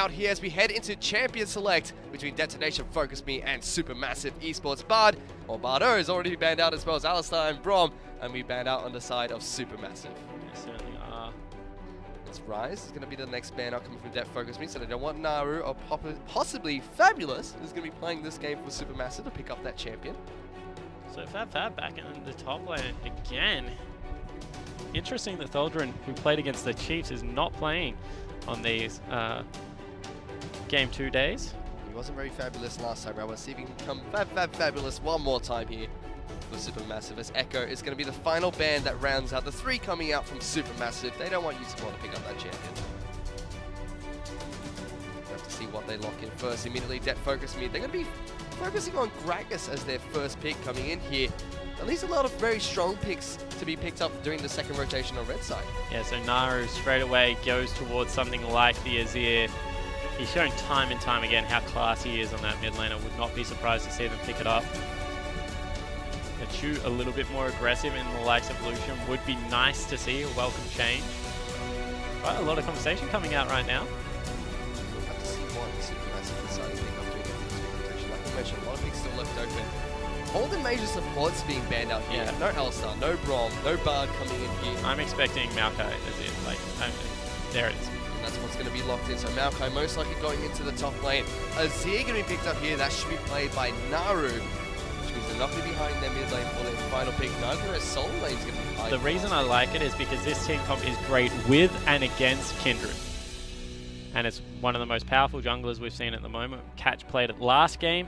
out here as we head into Champion Select between Detonation FocusME and SuperMassive Esports. Bard, or Bardo, is already banned out, as well as Alistar and Brom, and we banned out on the side of SuperMassive. They certainly are. It's Rise is going to be the next ban out coming from Det FocusME, so they don't want Naru or possibly Fabulous is going to be playing this game for SuperMassive to pick up that champion. So Fab back in the top lane again. Interesting that Tholdren, who played against the Chiefs, is not playing on these Game 2 days. He wasn't very fabulous last time. Let's see if he can come fabulous one more time here for SuperMassive, as Echo is going to be the final ban that rounds out the 3 coming out from SuperMassive. They don't want you to pick up that champion. We have to see what they lock in first. Immediately, Det FocusME. They're going to be focusing on Gragas as their first pick coming in here. At least a lot of very strong picks to be picked up during the second rotation on red side. Yeah, so Naru straight away goes towards something like the Azir. He's shown time and time again how classy he is on that mid lane. I would not be surprised to see them pick it up. A Chu a little bit more aggressive in the likes of Lucian would be nice to see, a welcome change. Quite a lot of conversation coming out right now. We'll have to see what SuperMassive decided to pick up during the rotation. Like I mentioned, a lot of picks still left open. All the major supports being banned out here. Yeah. No Alistar, no Brom, no Bard coming in here. I'm expecting Maokai as it. There it is. And that's what's going to be locked in. So Maokai most likely going into the top lane. Azir going to be picked up here. That should be played by Naru, which means they're not going to be behind their mid lane for their final pick. Neither their solo lane is going to be high. The reason I like it is because this team comp is great with and against Kindred. And it's one of the most powerful junglers we've seen at the moment. Catch played it last game.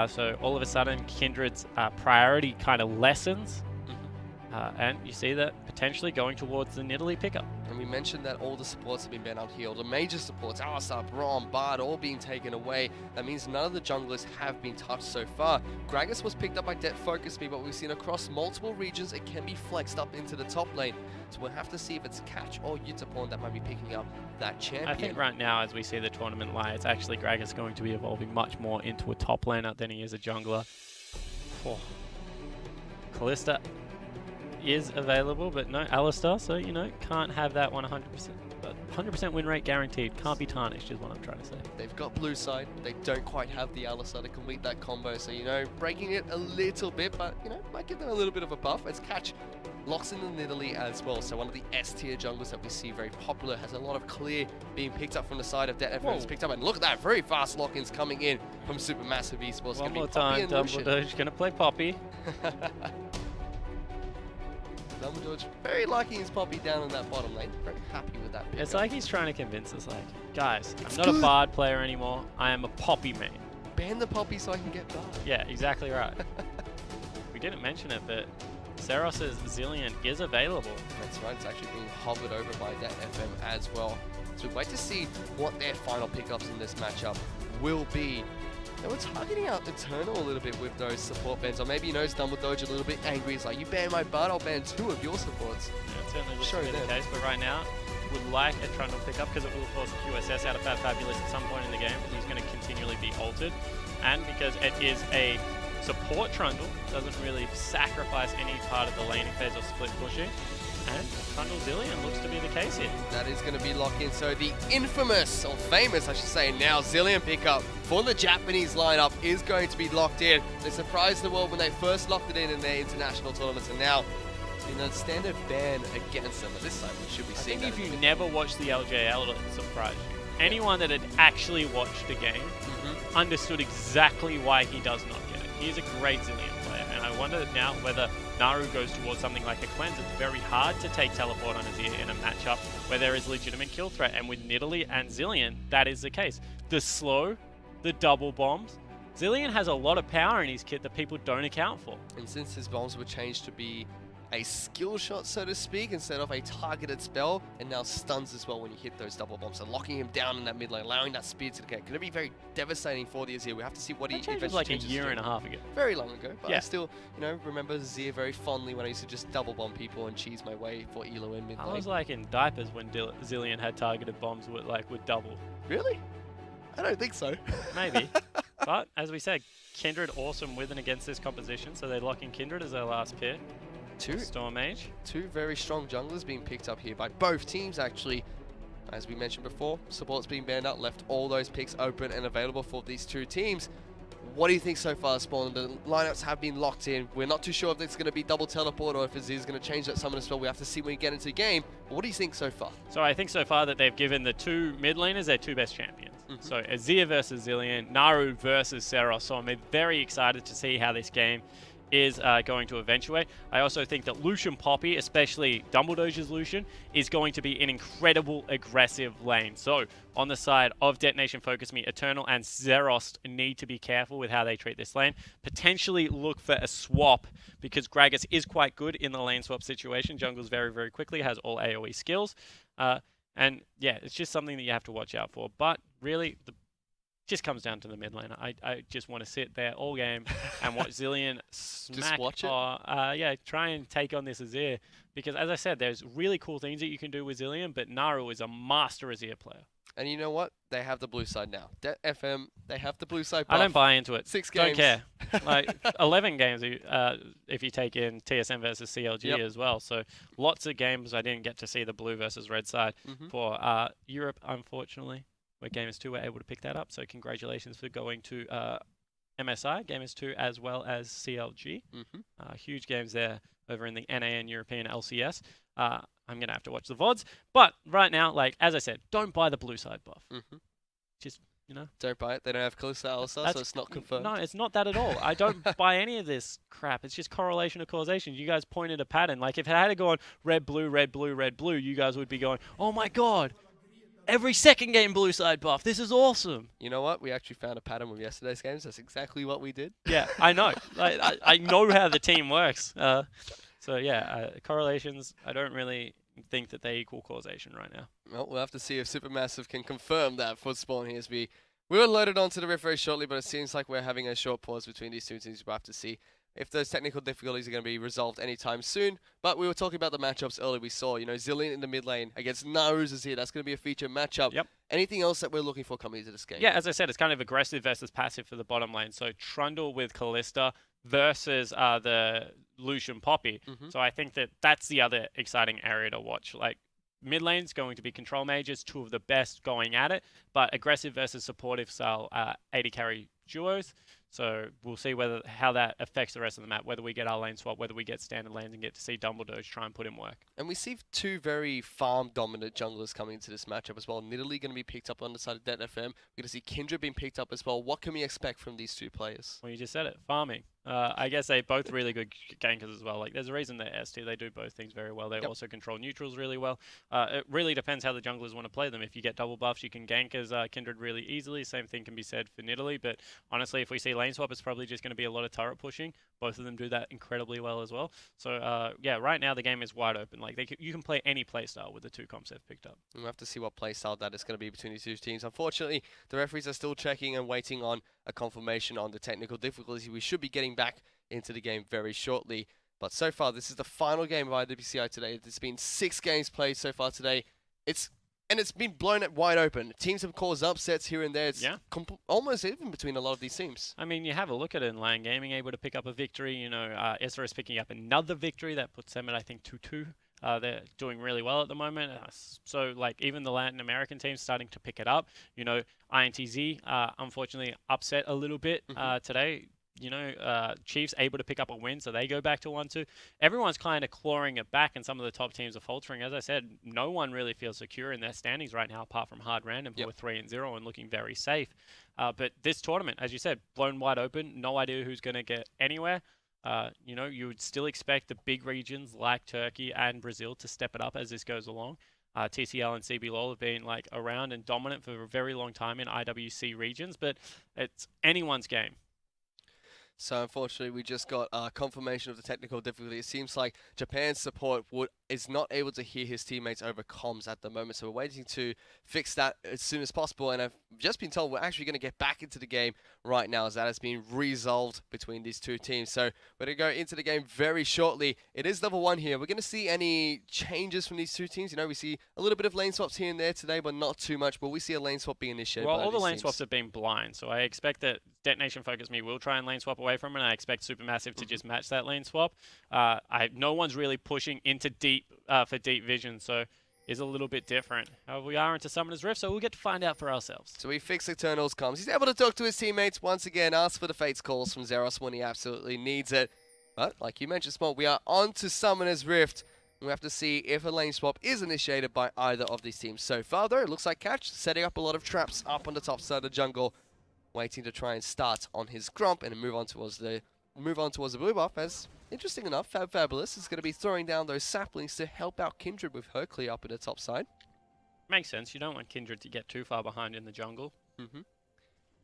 So all of a sudden, Kindred's priority kind of lessens. And you see that potentially going towards the Nidalee pickup. And we mentioned that all the supports have been banned out here. All the major supports, Alistar, Brom, Bard, all being taken away. That means none of the junglers have been touched so far. Gragas was picked up by Det FocusME, but we've seen across multiple regions it can be flexed up into the top lane. So we'll have to see if it's Catch or Yutapon that might be picking up that champion. I think right now, as we see the tournament lie, it's actually Gragas going to be evolving much more into a top laner than he is a jungler. Oh. Kalista is available, but no Alistar, so you know, can't have that 100%. But 100% win rate guaranteed, can't be tarnished is what I'm trying to say. They've got blue side, they don't quite have the Alistar to complete that combo, so you know, breaking it a little bit, but you know, might give them a little bit of a buff as Catch locks in the Nidalee as well. So one of the S tier junglers that we see very popular, has a lot of clear being picked up from the side of Det. Everyone's picked up, and look at that, very fast lock-ins coming in from SuperMassive Esports. One more time, Dumbledore's gonna play Poppy. Dumbledore's very liking his Poppy down in that bottom lane. Very happy with that pick. It's like he's trying to convince us, like, guys, I'm not a Bard player anymore. I am a Poppy main. Ban the Poppy so I can get Bard. Yeah, exactly right. We didn't mention it, but Seros's Zilean is available. That's right. It's actually being hovered over by that FM as well. So we wait to see what their final pickups in this matchup will be. They were targeting out Eternal a little bit with those support bans, or maybe, you know, Dumbledore a little bit angry. It's like, you ban my Bard, I'll ban 2 of your supports. Yeah, it certainly looks to be the case, but right now, would like a Trundle pickup because it will force a QSS out of Fabulous at some point in the game, because he's going to continually be altered. And because it is a support Trundle, doesn't really sacrifice any part of the laning phase or split pushing. And Trundle Zilean looks to be the case here. That is going to be locked in. So the infamous, or famous I should say now, Zilean pickup for the Japanese lineup is going to be locked in. They surprised the world when they first locked it in their international tournaments, and now in a standard ban against them. But this time we should be seeing that. I think if you never watched the LJL, it surprised you. Anyone that had actually watched the game understood exactly why he does not get it. He is a great Zilean player, and I wonder now whether Naru goes towards something like a cleanse. It's very hard to take teleport on Azir in a matchup where there is legitimate kill threat, and with Nidalee and Zilean, that is the case. The slow, the double bombs. Zilean has a lot of power in his kit that people don't account for. And since his bombs were changed to be a skill shot, so to speak, instead of a targeted spell, and now stuns as well when you hit those double bombs. So locking him down in that mid lane, allowing that speed to get, going to be very devastating for the Azir. We have to see what he eventually like a year and a half ago. Very long ago, but I still, you know, remember Azir very fondly when I used to just double bomb people and cheese my way for Elo in mid lane. I was like in diapers when Zilean had targeted bombs with double. Really? I don't think so. Maybe. But as we said, Kindred awesome with and against this composition, so they're locking Kindred as their last pick. Storm Mage. 2 very strong junglers being picked up here by both teams, actually. As we mentioned before, support's been banned out, left all those picks open and available for these two teams. What do you think so far, Spawn? The lineups have been locked in. We're not too sure if it's going to be double teleport or if Azir's going to change that summon spell. We have to see when we get into the game. But what do you think so far? So I think so far that they've given the two mid laners their two best champions. So Azir versus Zilean, Naru versus Seros. So I'm very excited to see how this game is going to eventuate. I also think that Lucian Poppy, especially Dumbledore's Lucian, is going to be an incredible aggressive lane. So on the side of Detonation FocusME, Eternal and Zerost need to be careful with how they treat this lane. Potentially look for a swap because Gragas is quite good in the lane swap situation. Jungles very, very quickly, has all AoE skills. And yeah, it's just something that you have to watch out for. But really, just comes down to the mid laner. I just want to sit there all game and watch Zilean smack. Just watch it? Yeah, try and take on this Azir. Because as I said, there's really cool things that you can do with Zilean, but Naru is a master Azir player. And you know what? They have the blue side now. DFM, they have the blue side buff. I don't buy into it. 6 games. Don't care. Like 11 games if you take in TSM versus CLG as well. So lots of games I didn't get to see the blue versus red side for Europe, unfortunately. Where Gamers 2 were able to pick that up. So congratulations for going to MSI, Gamers 2 as well as CLG. Huge games there over in the NA and European LCS. I'm going to have to watch the VODs. But right now, like as I said, don't buy the blue side buff. Just, you know. Don't buy it. They don't have Kalista Alistar, so it's not confirmed. No, it's not that at all. I don't buy any of this crap. It's just correlation of causation. You guys pointed a pattern. Like if it had gone red, blue, red, blue, red, blue, you guys would be going, oh my god. Every second game blue side buff. This is awesome. You know what? We actually found a pattern with yesterday's games. That's exactly what we did. Yeah, I know. I know how the team works. So yeah, correlations, I don't really think that they equal causation right now. Well, we'll have to see if SuperMassive can confirm that for Spawn here as we will load it onto the riff very shortly, but it seems like we're having a short pause between these two teams. We'll have to see if those technical difficulties are going to be resolved anytime soon. But we were talking about the matchups earlier. We saw, you know, Zilean in the mid lane against Naru's is here. That's going to be a feature matchup. Yep. Anything else that we're looking for coming into this game? Yeah, as I said, it's kind of aggressive versus passive for the bottom lane. So Trundle with Kalista versus the Lucian Poppy. So I think that that's the other exciting area to watch. Like mid lane's going to be control mages, two of the best going at it, but aggressive versus supportive style 80 carry duos. So we'll see how that affects the rest of the map, whether we get our lane swap, whether we get standard lanes and get to see Dumbledore try and put in work. And we see two very farm-dominant junglers coming into this matchup as well. Nidalee going to be picked up on the side of DFM. We're going to see Kindred being picked up as well. What can we expect from these two players? Well, you just said it, farming. I guess they're both really good gankers as well. Like, there's a reason they're ST. They do both things very well. They also control neutrals really well. It really depends how the junglers want to play them. If you get double buffs, you can gank as Kindred really easily. Same thing can be said for Nidalee. But honestly, if we see lane swap, it's probably just going to be a lot of turret pushing. Both of them do that incredibly well as well. So yeah, right now the game is wide open. Like you can play any playstyle with the two comps they've picked up. We'll have to see what playstyle that is going to be between these two teams. Unfortunately, the referees are still checking and waiting on a confirmation on the technical difficulty. We should be getting back into the game very shortly. But so far, this is the final game of IWCI today. There's been 6 games played so far today. It's been blown wide open. Teams have caused upsets here and there. It's almost even between a lot of these teams. I mean, you have a look at it in LAN Gaming, able to pick up a victory. You know, Isra is picking up another victory that puts them at, I think, 2-2. They're doing really well at the moment. So, like, even the Latin American teams starting to pick it up. You know, INTZ, unfortunately, upset a little bit today. You know, Chiefs able to pick up a win, so they go back to 1-2. Everyone's kind of clawing it back, and some of the top teams are faltering. As I said, no one really feels secure in their standings right now, apart from Hard Random, who are 3-0 and looking very safe. But this tournament, as you said, blown wide open. No idea who's going to get anywhere. You know, you would still expect the big regions like Turkey and Brazil to step it up as this goes along. TCL and CBLOL have been like around and dominant for a very long time in IWC regions, but it's anyone's game. So unfortunately, we just got confirmation of the technical difficulty. It seems like Japan's support is not able to hear his teammates over comms at the moment. So we're waiting to fix that as soon as possible. And I've just been told we're actually going to get back into the game right now as that has been resolved between these two teams. So we're going to go into the game very shortly. It is level 1 here. We're going to see any changes from these two teams. You know, we see a little bit of lane swaps here and there today, but not too much. But we see a lane swap being initiated. Well, all the lane swaps have been blind. So I expect that Detonation FocusME will try and lane swap away from it. And I expect SuperMassive to just match that lane swap. No one's really pushing into deep for deep vision. So is a little bit different. However, we are into Summoner's Rift, so we'll get to find out for ourselves. So we fix Eternal's comms. He's able to talk to his teammates once again, ask for the Fate's calls from Zeros when he absolutely needs it. But, like you mentioned, Small, we are on to Summoner's Rift. We have to see if a lane swap is initiated by either of these teams. So far, though, it looks like Catch setting up a lot of traps up on the top side of the jungle, waiting to try and start on his Grump and move on towards the blue buff. As interesting enough, Fabulous is going to be throwing down those saplings to help out Kindred with her clear up in the top side. Makes sense. You don't want Kindred to get too far behind in the jungle. Mm-hmm.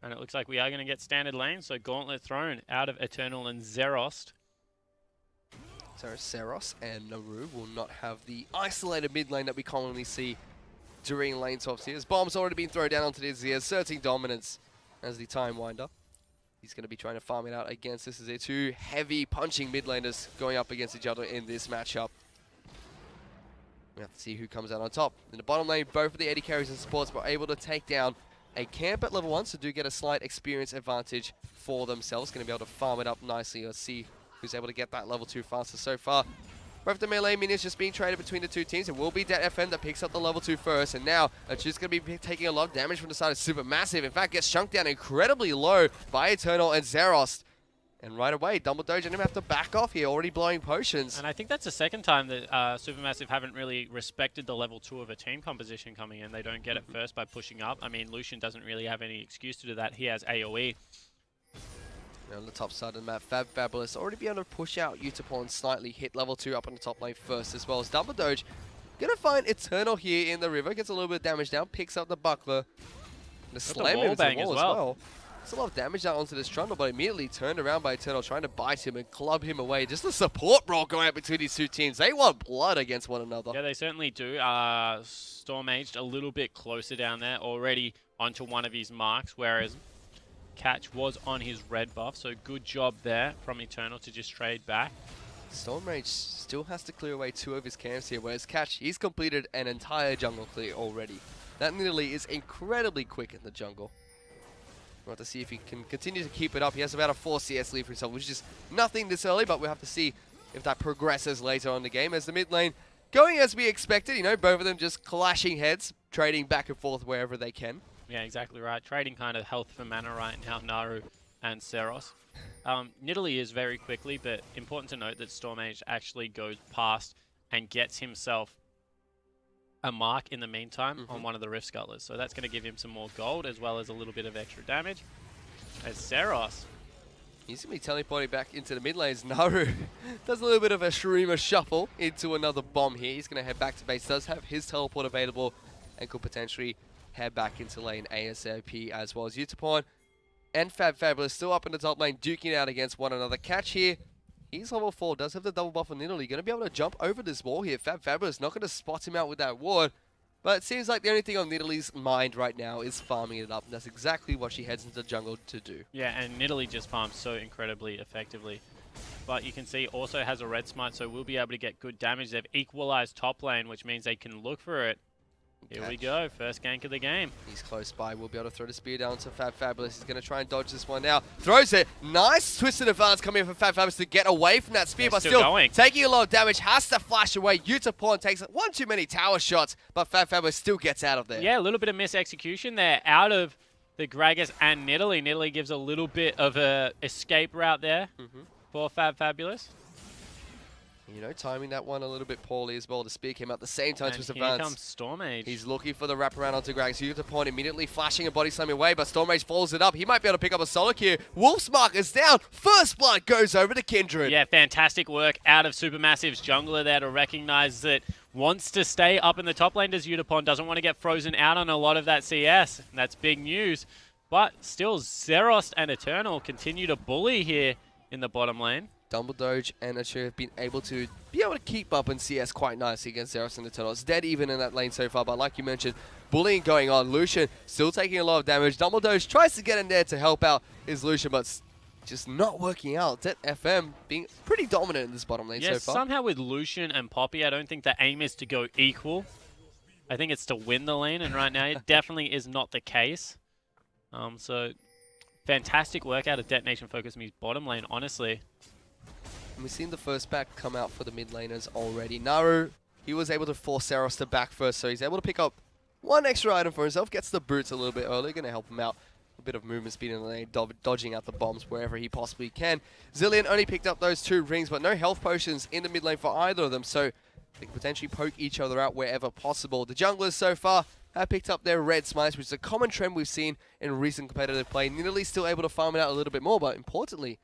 And it looks like we are going to get standard lane, so Gauntlet thrown out of Eternal and Zerost. So Seros and Naru will not have the isolated mid lane that we commonly see during lane swaps here. His bomb's already been thrown down onto the Izzy, asserting dominance as the Time Winder. He's going to be trying to farm it out against this. Is there two heavy punching mid laners going up against each other in this matchup. We have to see who comes out on top. In the bottom lane, both of the AD carries and supports were able to take down a camp at level 1, so do get a slight experience advantage for themselves. Going to be able to farm it up nicely. Let's see who's able to get that level 2 faster so far. Both the melee minions just being traded between the two teams. It will be DFM that picks up the level 2 first, and now it's just going to be taking a lot of damage from the side of SuperMassive. In fact, gets chunked down incredibly low by Eternal and Zerost. And right away, Dumbledore and him have to back off here, already blowing potions. And I think that's the second time that SuperMassive haven't really respected the level 2 of a team composition coming in. They don't get it first by pushing up. I mean, Lucian doesn't really have any excuse to do that. He has AoE. On the top side of the map, Fabulous already be able to push out Utapon slightly, hit level 2 up on the top lane first, as well as Dumbledore. Gonna find Eternal here in the river, gets a little bit of damage down, picks up the buckler. The slam into the wall as well. There's a lot of damage down onto this Trundle, but immediately turned around by Eternal, trying to bite him and club him away. Just a support brawl going out between these two teams. They want blood against one another. Yeah, they certainly do. Storm Aged a little bit closer down there, already onto one of his marks, whereas Catch was on his red buff, so good job there from Eternal to just trade back. Stormrage still has to clear away 2 of his camps here, whereas Catch, he's completed an entire jungle clear already. That Nidalee is incredibly quick in the jungle. We'll have to see if he can continue to keep it up. He has about a 4 CS lead for himself, which is just nothing this early, but we'll have to see if that progresses later on in the game. As the mid lane going as we expected, you know, both of them just clashing heads, trading back and forth wherever they can. Yeah, exactly right. Trading kind of health for mana right now, Naru and Seros. Nidalee is very quickly, but important to note that Stormage actually goes past and gets himself a mark in the meantime on one of the Rift Scuttlers. So that's going to give him some more gold as well as a little bit of extra damage. As Seros, he's going to be teleporting back into the mid lanes. Naru does a little bit of a Shurima shuffle into another bomb here. He's going to head back to base. Does have his teleport available and could potentially head back into lane ASAP, as well as Utapon and Fabulous still up in the top lane, duking out against one another. Catch here, he's level 4, does have the double buff on Nidalee. Going to be able to jump over this wall here. Fabulous not going to spot him out with that ward, but it seems like the only thing on Nidalee's mind right now is farming it up. And that's exactly what she heads into the jungle to do. Yeah, and Nidalee just farms so incredibly effectively. But you can see also has a red smite, so we'll be able to get good damage. They've equalized top lane, which means they can look for it. Here we go, first gank of the game. He's close by, we'll be able to throw the spear down to Fabulous. He's going to try and dodge this one now. Throws it, nice twisted advance coming in from Fabulous to get away from that spear, but still going. Taking a lot of damage, has to flash away. Utapon takes one too many tower shots, but Fabulous still gets out of there. Yeah, a little bit of mis-execution there out of the Gragas and Nidalee. Nidalee gives a little bit of a escape route there for Fabulous. You know, timing that one a little bit poorly as well. The spear came out at the same time to his advance. Here comes Stormage. He's looking for the wraparound onto Gragas. Utapon immediately flashing a body slamming away, but Stormage follows it up. He might be able to pick up a solo here. Wolf's Mark is down. First blood goes over to Kindred. Yeah, fantastic work out of SuperMassive's jungler there to recognize that wants to stay up in the top lane as Utapon. Doesn't want to get frozen out on a lot of that CS. And that's big news. But still, Zerost and Eternal continue to bully here in the bottom lane. Dumbledore and Achir have been able to keep up in CS quite nicely against Zeros and Eternal. It's dead even in that lane so far, but like you mentioned, bullying going on. Lucian still taking a lot of damage. Dumbledore tries to get in there to help out his Lucian, but just not working out. DFM being pretty dominant in this bottom lane so far. Somehow with Lucian and Poppy, I don't think the aim is to go equal. I think it's to win the lane, and right now it definitely is not the case. So fantastic work out of Detonation FocusMe's bottom lane, honestly. And we've seen the first back come out for the mid laners already. Naru he was able to force Seros to back first, so he's able to pick up one extra item for himself, gets the boots a little bit early, going to help him out. A bit of movement speed in the lane, dodging out the bombs wherever he possibly can. Zilean only picked up those 2 rings, but no health potions in the mid lane for either of them, so they can potentially poke each other out wherever possible. The junglers so far have picked up their red smites, which is a common trend we've seen in recent competitive play. Nidalee still able to farm it out a little bit more, but importantly,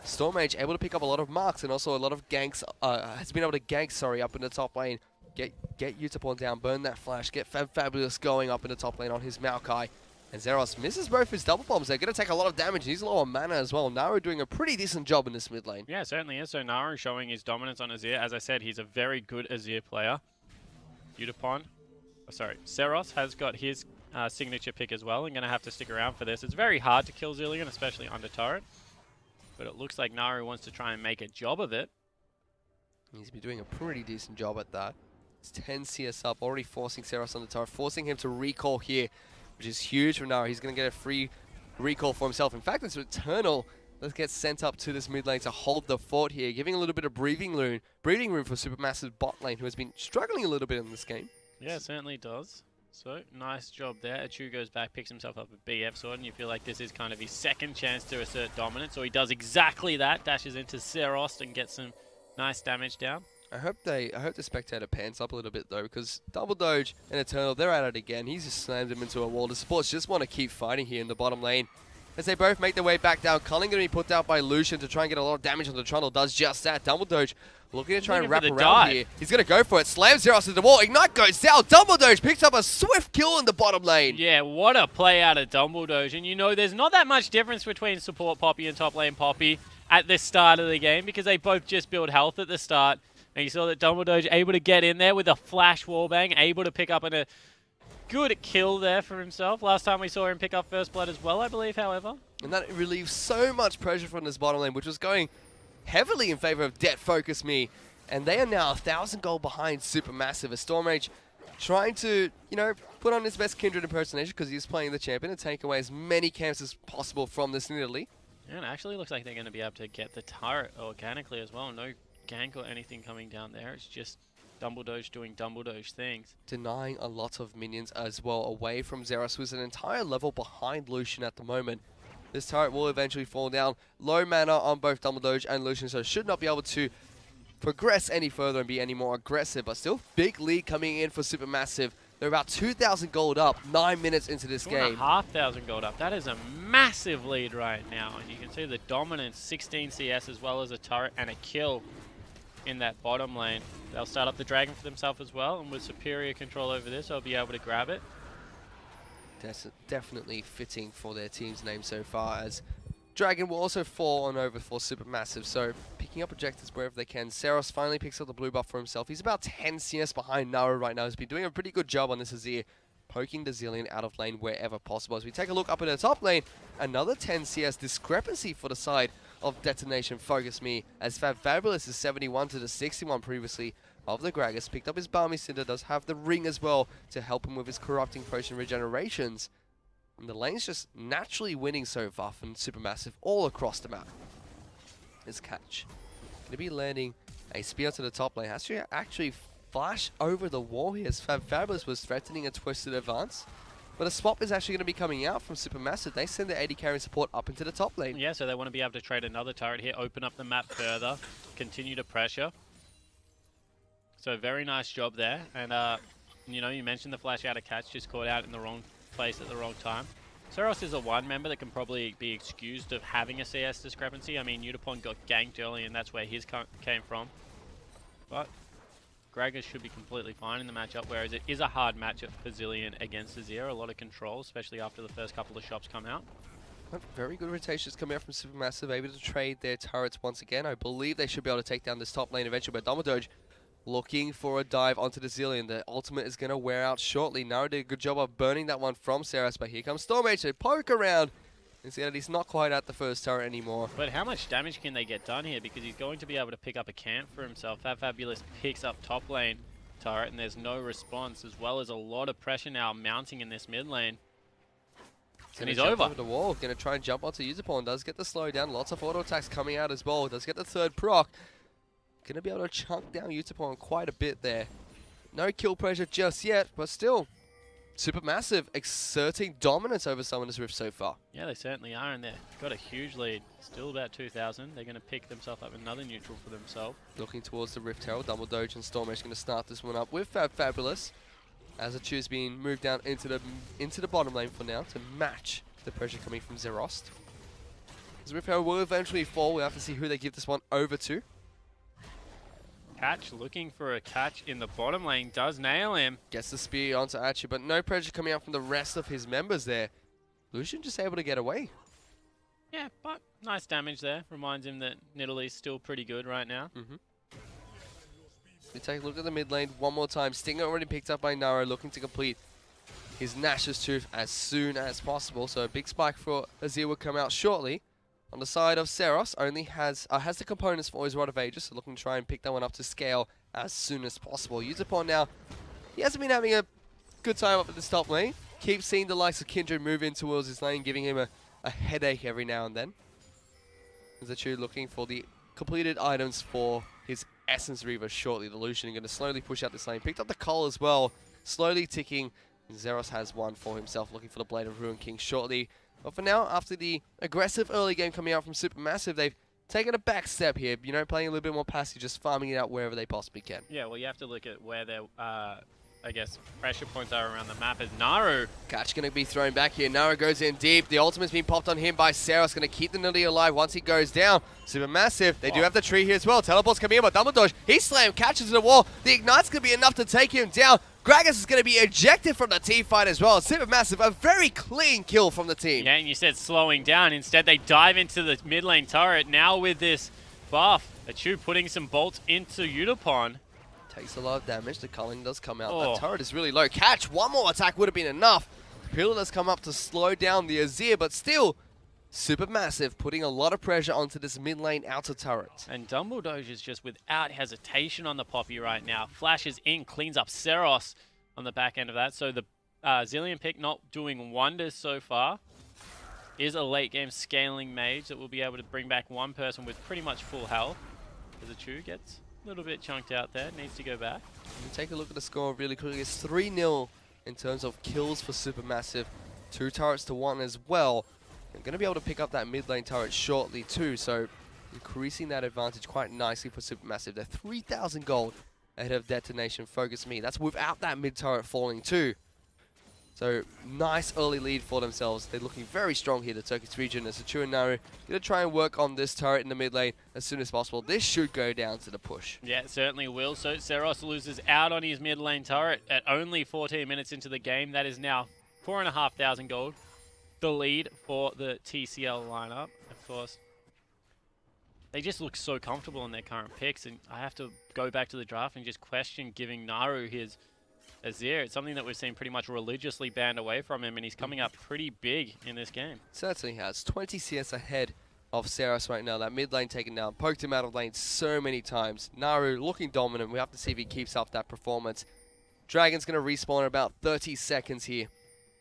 Stormage able to pick up a lot of marks and also a lot of ganks, has been able to gank, up in the top lane. Get Utapon down, burn that flash, get Fabulous going up in the top lane on his Maokai. And Zeros misses both his double bombs. They're going to take a lot of damage. He's low on mana as well. Naru doing a pretty decent job in this mid lane. Yeah, certainly is. So Naru showing his dominance on Azir. As I said, he's a very good Azir player. Seros has got his signature pick as well and going to have to stick around for this. It's very hard to kill Zilean, especially under turret. But it looks like Naru wants to try and make a job of it. He's been doing a pretty decent job at that. It's 10 CS up, already forcing Seros on the turret, forcing him to recall here, which is huge for Naru. He's going to get a free recall for himself. In fact, it's Eternal that gets sent up to this mid lane to hold the fort here, giving a little bit of breathing room for SuperMassive bot lane, who has been struggling a little bit in this game. Yeah, it certainly does. So, nice job there. Achu goes back, picks himself up a BF sword, and you feel like this is kind of his second chance to assert dominance. So he does exactly that, dashes into Seros and gets some nice damage down. I hope the spectator pants up a little bit though, because Double Doge and Eternal, they're at it again. He's just slammed him into a wall. The supports just want to keep fighting here in the bottom lane. As they both make their way back down, Culling going to be put out by Lucian to try and get a lot of damage on the Trundle. Does just that. Double Doge looking to try and wrap around here. He's going to go for it. Slams Zeros into the wall. Ignite goes down. Double Doge picks up a swift kill in the bottom lane. Yeah, what a play out of Double Doge. And you know, there's not that much difference between support Poppy and top lane Poppy at the start of the game, because they both just build health at the start. And you saw that Double Doge able to get in there with a flash wallbang, able to pick up a good kill there for himself. Last time we saw him pick up first blood as well, I believe, however. And that relieves so much pressure from this bottom lane, which was going heavily in favor of Detonation FocusME. And they are now 1,000 gold behind SuperMassive. A Stormage trying to, put on his best Kindred impersonation because he's playing the champion and take away as many camps as possible from this Nidalee. And it actually looks like they're going to be able to get the turret organically as well. No gank or anything coming down there. It's just Double Doge doing Double Doge things. Denying a lot of minions as well away from Zeros, who's an entire level behind Lucian at the moment. This turret will eventually fall down. Low mana on both Double Doge and Lucian, so should not be able to progress any further and be any more aggressive. But still, big lead coming in for SuperMassive. They're about 2,000 gold up 9 minutes into this game. 2,500 gold up. That is a massive lead right now. And you can see the dominance, 16 CS as well as a turret and a kill in that bottom lane. They'll start up the dragon for themselves as well, and with superior control over this, they'll be able to grab it. That's definitely fitting for their team's name so far, as Dragon will also fall on over for SuperMassive, so picking up objectives wherever they can. Seros finally picks up the blue buff for himself. He's about 10 CS behind Naru right now. He's been doing a pretty good job on this Azir, poking the Zilean out of lane wherever possible. As we take a look up in the top lane, another 10 CS discrepancy for the side of Detonation FocusME, as Fabulous is 71 to the 61 previously of the Gragas. Picked up his Balmy Cinder, does have the ring as well to help him with his Corrupting Potion regenerations. And the lane's just naturally winning so far from SuperMassive all across the map. His catch going to be landing a spear to the top lane. Has to actually flash over the wall here, as Fabulous was threatening a twisted advance. But a swap is actually going to be coming out from SuperMassive. They send their AD carry support up into the top lane. Yeah, so they want to be able to trade another turret here, open up the map further, continue to pressure. So very nice job there. And, you mentioned the flash out of catch, just caught out in the wrong place at the wrong time. Seros is a one member that can probably be excused of having a CS discrepancy. I mean, Utapon got ganked early, and that's where his came from. But Gragas should be completely fine in the matchup, whereas it is a hard matchup for Zilean against Azir. A lot of control, especially after the first couple of shops come out. Very good rotations coming out from SuperMassive, able to trade their turrets once again. I believe they should be able to take down this top lane eventually, but Double Doge looking for a dive onto the Zilean. The ultimate is going to wear out shortly. Naru did a good job of burning that one from Seros, but here comes Stormage to poke around and see that he's not quite at the first turret anymore. But how much damage can they get done here? Because he's going to be able to pick up a camp for himself. Fabulous picks up top lane turret, and there's no response, as well as a lot of pressure now mounting in this mid lane. And he's over the wall. Going to try and jump onto Utapon. Does get the slowdown. Lots of auto attacks coming out as well. Does get the third proc. Going to be able to chunk down Utapon quite a bit there. No kill pressure just yet, but still, SuperMassive exerting dominance over Summoner's Rift so far. Yeah, they certainly are, and they've got a huge lead. Still about 2,000. They're going to pick themselves up another neutral for themselves. Looking towards the Rift Herald, Double Doge and Stormage going to start this one up with Fabulous. As the Choose being moved down into the bottom lane for now to match the pressure coming from Zerost. As Rift Herald will eventually fall, we'll have to see who they give this one over to. Catch looking for a catch in the bottom lane, does nail him. Gets the spear onto Achu, but no pressure coming out from the rest of his members there. Lucian just able to get away. Yeah, but nice damage there. Reminds him that Nidalee is still pretty good right now. We take a look at the mid lane one more time. Stinger already picked up by Naro, looking to complete his Nash's Tooth as soon as possible. So a big spike for Azir will come out shortly. On the side of Seros, only has the components for his Rod of Ages, so looking to try and pick that one up to scale as soon as possible. Yuzupon now, he hasn't been having a good time up at this top lane. Keeps seeing the likes of Kindred move in towards his lane, giving him a headache every now and then. Zachu looking for the completed items for his Essence Reaver shortly. The Lucian going to slowly push out this lane. Picked up the Cull as well, slowly ticking. Zeros has one for himself, looking for the Blade of Ruin King shortly. But for now, after the aggressive early game coming out from SuperMassive, they've taken a back step here, you know, playing a little bit more passive, just farming it out wherever they possibly can. Yeah, well, you have to look at where their, I guess, pressure points are around the map. As Naru, Catch going to be thrown back here. Naru goes in deep. The ultimate's been popped on him by Seros. Going to keep the Nidalee alive once he goes down. SuperMassive, they do have the tree here as well. Teleport's coming in, but Double Dodge, he slammed, catches the wall. The Ignite's going to be enough to take him down. Gragas is going to be ejected from the team fight as well. SuperMassive, a very clean kill from the team. yeah, and you said slowing down. Instead, they dive into the mid lane turret. Now with this buff, Achu putting some bolts into Yutapon. Takes a lot of damage. The culling does come out. Oh. That turret is really low. Catch, one more attack would have been enough. Pillar does come up to slow down the Azir, but still, SuperMassive putting a lot of pressure onto this mid lane outer turret. And Dumbledore is just without hesitation on the Poppy right now. Flashes in, cleans up Seros on the back end of that. So the Zillion pick not doing wonders so far. Is a late game scaling mage that will be able to bring back one person with pretty much full health. As Achu gets a little bit chunked out there, needs to go back. And take a look at the score really quickly. It's 3-0 in terms of kills for SuperMassive. 2 turrets to 1 as well. They're going to be able to pick up that mid lane turret shortly too, so increasing that advantage quite nicely for SuperMassive. They're 3,000 gold ahead of Detonation FocusME. That's without that mid turret falling too. So nice early lead for themselves. They're looking very strong here, the Turkish region, as Achu and Naru going to try and work on this turret in the mid lane as soon as possible. This should go down to the push. Yeah, it certainly will. So Seros loses out on his mid lane turret at only 14 minutes into the game. That is now 4,500 gold. The lead for the TCL lineup, of course. They just look so comfortable in their current picks, and I have to go back to the draft and just question giving Naru his Azir. It's something that we've seen pretty much religiously banned away from him, and he's coming up pretty big in this game. Certainly has. 20 CS ahead of Seros right now. That mid lane taken down. Poked him out of lane so many times. Naru looking dominant. We have to see if he keeps up that performance. Dragon's going to respawn in about 30 seconds here.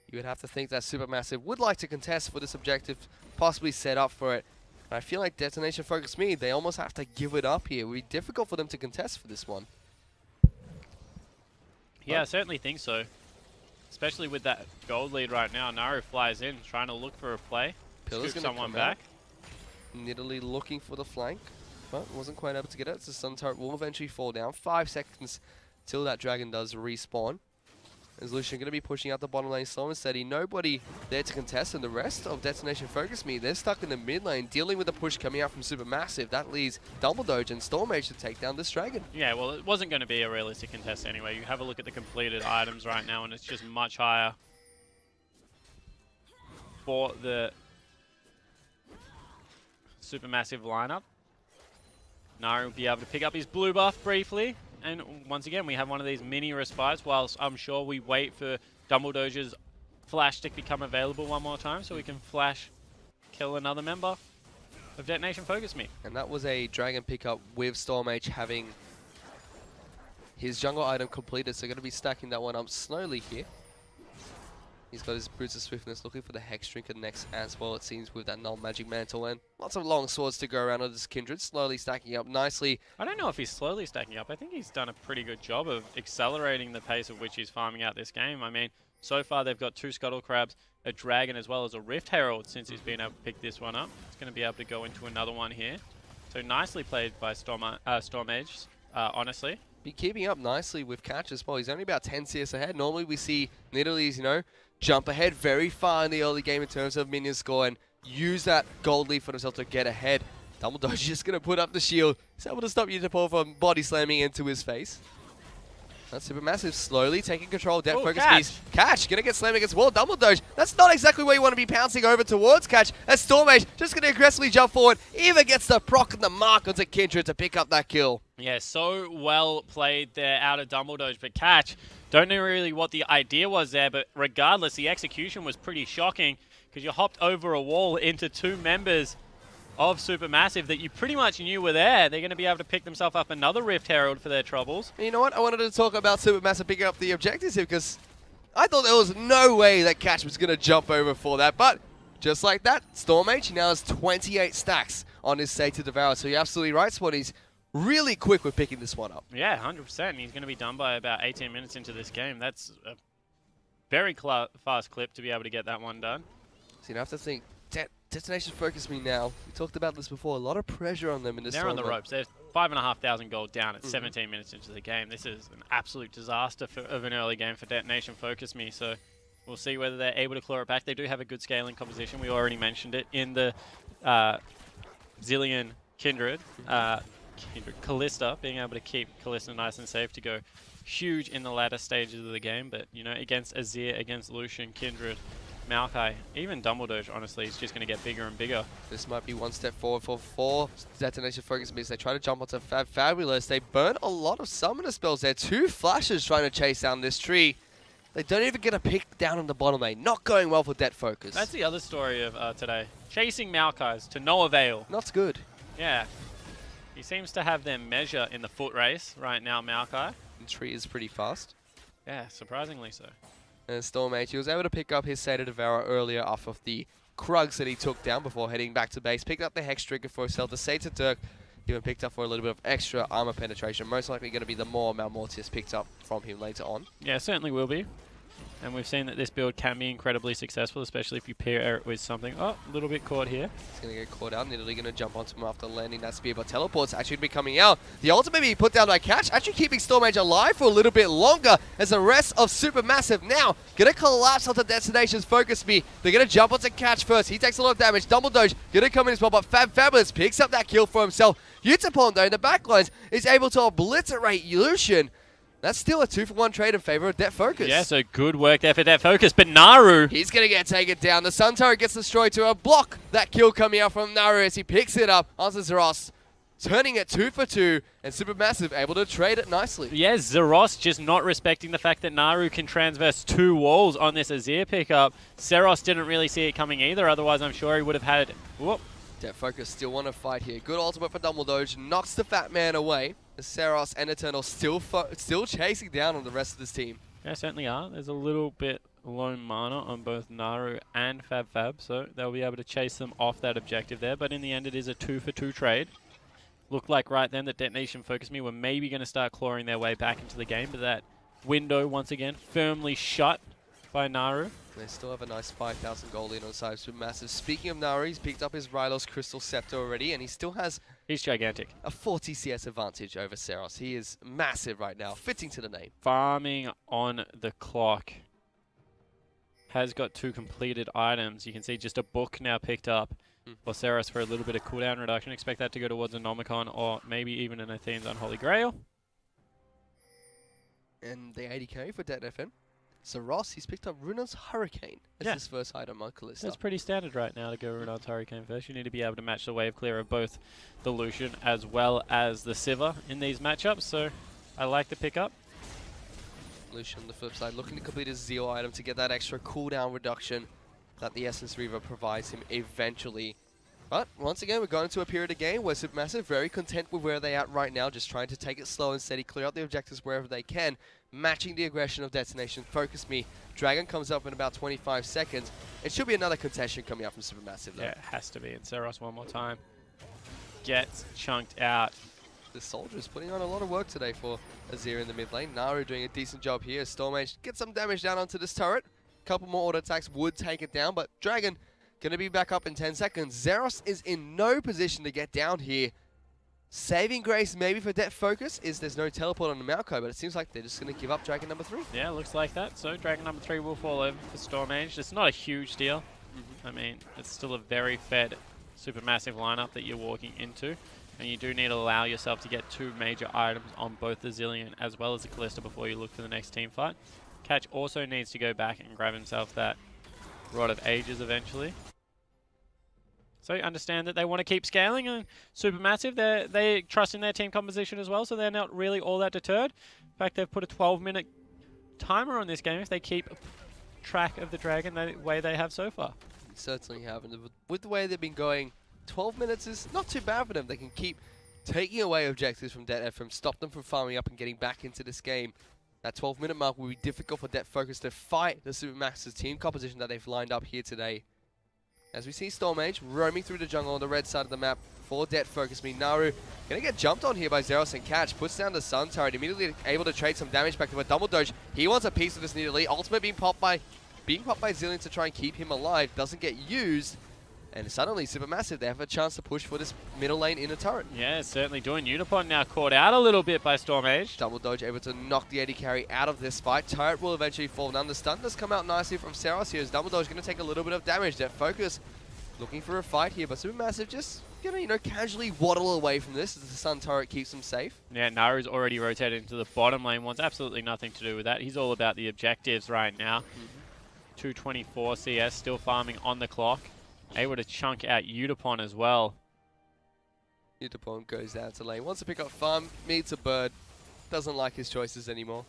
You would have to think that SuperMassive would like to contest for this objective, possibly set up for it. And I feel like Detonation FocusME, they almost have to give it up here. It would be difficult for them to contest for this one. Yeah, I certainly think so. Especially with that gold lead right now. Naru flies in, trying to look for a play. Pillar's Scoop gonna someone come back. Nidalee looking for the flank, but wasn't quite able to get it. So Sun Turret will eventually fall down. 5 seconds till that Dragon does respawn. As Lucian going to be pushing out the bottom lane slow and steady. Nobody there to contest, and the rest of Detonation FocusME, they're stuck in the mid lane, dealing with the push coming out from SuperMassive. That leaves Dumbledore and Stormage to take down this Dragon. Yeah, well, it wasn't going to be a realistic contest anyway. You have a look at the completed items right now, and it's just much higher for the SuperMassive lineup. Naru will be able to pick up his blue buff briefly. And once again, we have one of these mini respites, whilst I'm sure we wait for Dumbledore's flash to become available one more time so we can flash kill another member of Detonation FocusME. And that was a Dragon pickup with Stormage having his jungle item completed, so going to be stacking that one up slowly here. He's got his Boots of Swiftness, looking for the Hex Drinker next as well, it seems, with that Null Magic Mantle. And lots of long swords to go around on this Kindred, slowly stacking up nicely. I don't know if he's slowly stacking up. I think he's done a pretty good job of accelerating the pace of which he's farming out this game. I mean, so far they've got 2 Scuttle Crabs, a Dragon, as well as a Rift Herald since he's been able to pick this one up. He's going to be able to go into another one here. So nicely played by Storm Edge, honestly. Be keeping up nicely with Catch as well. He's only about 10 CS ahead. Normally we see Nidalee's, you know, jump ahead very far in the early game in terms of minion score and use that gold leaf for himself to get ahead. Dumbledore's just going to put up the shield. He's able to stop Utapor from body slamming into his face. That's SuperMassive slowly taking control. Death Focus. Catch gonna get slammed against wall. Dumbledore. That's not exactly where you want to be pouncing over towards Catch. As Stormage just gonna aggressively jump forward. Even gets the proc and the mark onto Kindred to pick up that kill. Yeah, so well played there out of Dumbledore, but Catch, don't know really what the idea was there, but regardless, the execution was pretty shocking because you hopped over a wall into 2 members of SuperMassive that you pretty much knew were there. They're going to be able to pick themselves up another Rift Herald for their troubles. You know what? I wanted to talk about SuperMassive picking up the objectives here because I thought there was no way that Catch was going to jump over for that. But just like that, Stormage now has 28 stacks on his State to Devour. So you're absolutely right, Spot. He's really quick with picking this one up. Yeah, 100%. He's going to be done by about 18 minutes into this game. That's a very fast clip to be able to get that one done. So you have to think, Detonation FocusME now. We talked about this before. A lot of pressure on them in this They're on the ropes. They're 5,500 gold down at 17 minutes into the game. This is an absolute disaster of an early game for Detonation FocusME. So we'll see whether they're able to claw it back. They do have a good scaling composition. We already mentioned it in the Zillion Kindred. Kalista, being able to keep Kalista nice and safe to go huge in the latter stages of the game. But, you know, against Azir, against Lucian, Kindred, Maokai, even Dumbledore, honestly, is just going to get bigger and bigger. This might be one step forward for Detonation FocusME. They try to jump onto Fabulous. They burn a lot of summoner spells there. 2 flashes trying to chase down this tree. They don't even get a pick down on the bottom lane. Not going well for Det Focus. That's the other story of today. Chasing Maokais to no avail. Not good. Yeah. He seems to have their measure in the foot race right now, Maokai. The tree is pretty fast. Yeah, surprisingly so. And Stormage, he was able to pick up his State of Devour earlier off of the Krugs that he took down before heading back to base. Picked up the Hex Trigger for himself. The Sate to Dirk even picked up for a little bit of extra armor penetration. Most likely going to be the more Malmortius picked up from him later on. Yeah, certainly will be. And we've seen that this build can be incredibly successful, especially if you pair it with something. Oh, a little bit caught here. He's going to get caught out. Nearly going to jump onto him after landing that spear, but teleport's actually be coming out. The ultimate being put down by Catch, actually keeping Stormage alive for a little bit longer as the rest of SuperMassive now going to collapse onto Destination's FocusME. They're going to jump onto Catch first. He takes a lot of damage. Dumbledore going to come in as well, but Fabulous picks up that kill for himself. Utapon, though, in the backlines, is able to obliterate Lucian. That's still a 2-for-1 trade in favor of Det Focus. Yeah, so good work there for Det Focus, but Naru... He's going to get taken down. The Sun Turret gets destroyed to block that kill coming out from Naru as he picks it up onto Zeros, turning it 2 for 2, and SuperMassive able to trade it nicely. Yeah, Zeros just not respecting the fact that Naru can transverse 2 walls on this Azir pickup. Zeros didn't really see it coming either, otherwise I'm sure he would have had... Whoop. Det Focus still want to fight here. Good ultimate for Dumbledore, knocks the Fat Man away. Seros and Eternal still chasing down on the rest of this team. Yeah, certainly are. There's a little bit low mana on both Naru and Fab, so they'll be able to chase them off that objective there. But in the end, it is a 2-for-2 trade. Looked like right then that Detonation FocusME were maybe going to start clawing their way back into the game, but that window, once again, firmly shut by Naru. They still have a nice 5,000 gold in on side of SuperMassive. Speaking of Naru, he's picked up his Rylos Crystal Scepter already, and he still has... He's gigantic. A 40 CS advantage over Seros. He is massive right now, fitting to the name. Farming on the clock. Has got 2 completed items. You can see just a book now picked up for Seros for a little bit of cooldown reduction. Expect that to go towards a Nomicon or maybe even an Athene's Unholy Grail. And the 80k for DFM. So Ross, he's picked up Runar's Hurricane as his first item on Kalista. That's pretty standard right now to go Runar's Hurricane first. You need to be able to match the wave clear of both the Lucian as well as the Sivir in these matchups, so I like the pickup. Lucian on the flip side, looking to complete his Zeal item to get that extra cooldown reduction that the Essence Reaver provides him eventually. But once again, we're going to a period of game where SuperMassive very content with where they're at right now, just trying to take it slow and steady, clear out the objectives wherever they can, matching the aggression of Detonation FocusME. Dragon comes up in about 25 seconds. It should be another contention coming up from SuperMassive, though. Yeah, it has to be. And Seros one more time gets chunked out. The Soldier's putting on a lot of work today for Azir in the mid lane. Naru doing a decent job here. Stormage gets some damage down onto this turret. A couple more auto attacks would take it down, but Dragon going to be back up in 10 seconds. Zeros is in no position to get down here. Saving grace maybe for Det Focus is there's no teleport on the Malco, but it seems like they're just going to give up Dragon number 3. Yeah, looks like that. So Dragon number 3 will fall over for Stormage. It's not a huge deal. I mean, it's still a very fed SuperMassive lineup that you're walking into. And you do need to allow yourself to get 2 major items on both the Zillion as well as the Kalista before you look for the next team fight. Catch also needs to go back and grab himself that Rod of Ages eventually. So you understand that they want to keep scaling, and SuperMassive, they trust in their team composition as well, so they're not really all that deterred. In fact, they've put a 12-minute timer on this game if they keep track of the Dragon the way they have so far. They certainly have, and with the way they've been going, 12 minutes is not too bad for them. They can keep taking away objectives from DFM, stop them from farming up and getting back into this game. That 12-minute mark will be difficult for Det Focus to fight the SuperMassive team composition that they've lined up here today. As we see Stormage roaming through the jungle on the red side of the map for Det FocusME. Naru going to get jumped on here by Zeros and Catch. Puts down the Sun Turret, immediately able to trade some damage back to a double doge. He wants a piece of this needly. Ultimate being popped by Zillion to try and keep him alive. Doesn't get used. And suddenly, SuperMassive, they have a chance to push for this middle lane in a turret. Yeah, it's certainly doing. Unipon now caught out a little bit by Stormage. Double Doge able to knock the AD carry out of this fight. Turret will eventually fall down. The stun does come out nicely from Seros here as Double Doge going to take a little bit of damage. Det Focus looking for a fight here, but SuperMassive just going to, casually waddle away from this as the Sun Turret keeps them safe. Yeah, Naru's already rotated into the bottom lane. Wants absolutely nothing to do with that. He's all about the objectives right now. 224 CS, still farming on the clock. Able to chunk out Udapon as well. Udapon goes down to lane. Wants to pick up farm, meets a bird. Doesn't like his choices anymore.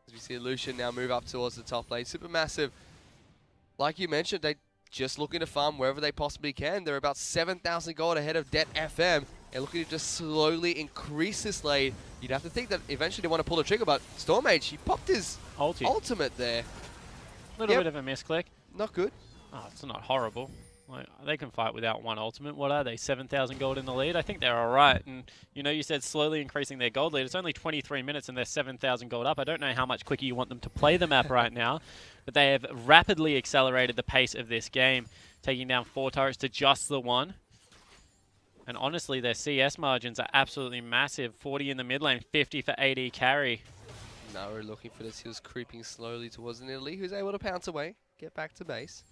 As we see Lucian now move up towards the top lane. SuperMassive, like you mentioned, they just looking to farm wherever they possibly can. They're about 7,000 gold ahead of Det FM. They're looking to just slowly increase this lead. You'd have to think that eventually they want to pull the trigger, but Stormage, he popped his ultimate there. Little bit of a misclick. Not good. Oh, it's not horrible. Like, they can fight without one ultimate. What are they, 7,000 gold in the lead? I think they're all right. And, you said slowly increasing their gold lead. It's only 23 minutes and they're 7,000 gold up. I don't know how much quicker you want them to play the map right now, but they have rapidly accelerated the pace of this game, taking down 4 turrets to just the 1. And honestly, their CS margins are absolutely massive. 40 in the mid lane, 50 for AD carry. Naru looking for this. He was creeping slowly towards the Italy, who's able to pounce away, get back to base.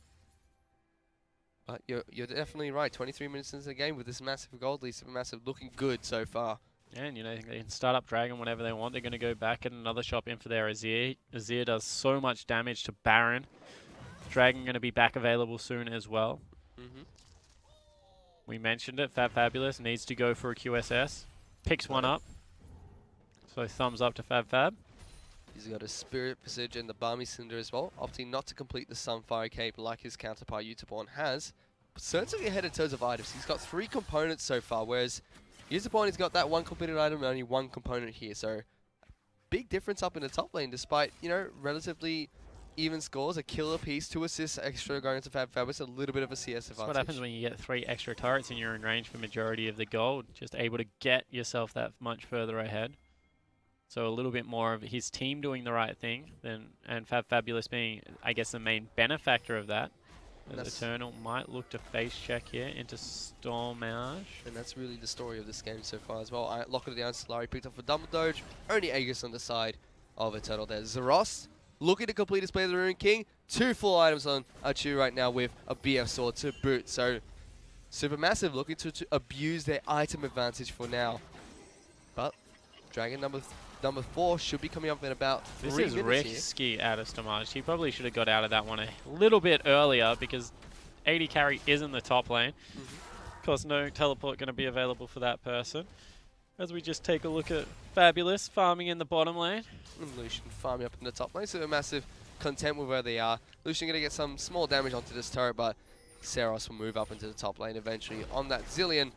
But you're definitely right. 23 minutes into the game with this massive gold lead, SuperMassive looking good so far. And, they can start up Dragon whenever they want. They're going to go back and another shop in for their Azir. Azir does so much damage to Baron. Dragon going to be back available soon as well. We mentioned it. Fabulous needs to go for a QSS. Picks one up. So thumbs up to Fab. He's got a Spirit Visage and the Balmy Cinder as well, opting not to complete the Sunfire Cape like his counterpart Utapon has. But certainly ahead in terms of items. He's got 3 components so far, whereas Utapon has got that 1 completed item and only 1 component here. So big difference up in the top lane despite, relatively even scores. A killer piece, 2 assists extra going into Fab with a little bit of a CS advantage. That's what happens when you get 3 extra turrets and you're in range for majority of the gold. Just able to get yourself that much further ahead. So a little bit more of his team doing the right thing, and Fabulous being, I guess, the main benefactor of that. Eternal might look to face check here into Stormage. And that's really the story of this game so far as well. Locket of the Solari picked up for Double Doge. Only Aegis on the side of Eternal there. Zeros looking to complete his play of the Rune King. 2 full items on Achu right now with a BF sword to boot. So SuperMassive looking to abuse their item advantage for now. But Dragon number 4 should be coming up in about 3 minutes here. This is risky out of Stormage. He probably should have got out of that one a little bit earlier because AD carry is in the top lane. Of course, no teleport going to be available for that person. As we just take a look at Fabulous farming in the bottom lane. And Lucian farming up in the top lane. SuperMassive content with where they are. Lucian going to get some small damage onto this turret, but Seros will move up into the top lane eventually on that Zilean.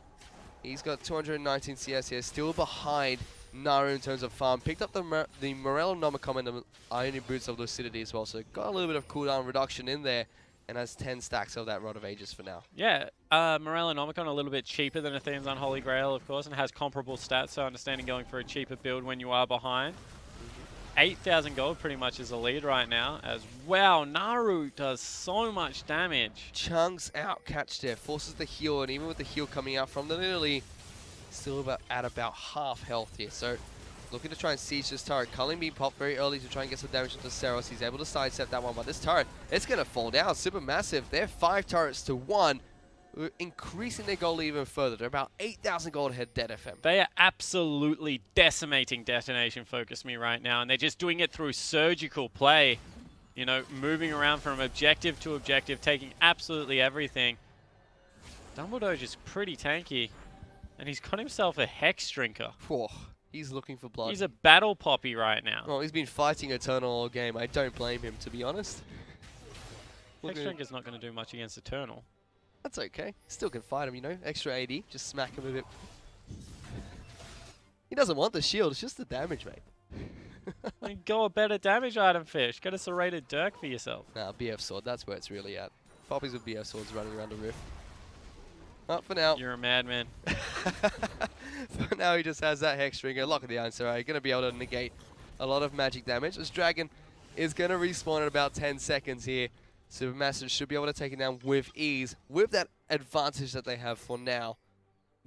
He's got 219 CS here, still behind Naru in terms of farm. Picked up the Morello Nomicon and the Iron Boots of Lucidity as well, so got a little bit of cooldown reduction in there, and has 10 stacks of that Rod of Ages for now. Yeah, Morello Nomicon a little bit cheaper than Athene's Unholy Grail, of course, and has comparable stats, so understanding going for a cheaper build when you are behind. 8,000 gold pretty much is the lead right now, as wow, Naru does so much damage. Chunks out catch there, forces the heal, and even with the heal coming out from the Lily, still at about half health here. So looking to try and siege this turret. Culling being popped very early to try and get some damage into Seros. He's able to sidestep that one, but this turret, it's going to fall down. SuperMassive, they're 5 turrets to 1. Increasing their gold even further. They're about 8,000 gold ahead dead FM. They are absolutely decimating Detonation FocusME right now, and they're just doing it through surgical play. You know, moving around from objective to objective, taking absolutely everything. Dumbledoge is pretty tanky, and he's got himself a Hex Drinker. Whoa, he's looking for blood. He's a battle poppy right now. Well, he's been fighting Eternal all game. I don't blame him, to be honest. Hex Drinker's not going to do much against Eternal. That's okay. Still can fight him, you know. Extra AD. Just smack him a bit. He doesn't want the shield. It's just the damage, mate. Go a better damage item, Fish. Get a serrated Dirk for yourself. Nah, BF Sword. That's where it's really at. Poppies with BF Swords running around the rift. Up for now. You're a madman. For now, he just has that Hex Stringer. Lock of the Answer. Going to be able to negate a lot of magic damage. This dragon is going to respawn in about 10 seconds here. SuperMassive should be able to take it down with ease, with that advantage that they have for now.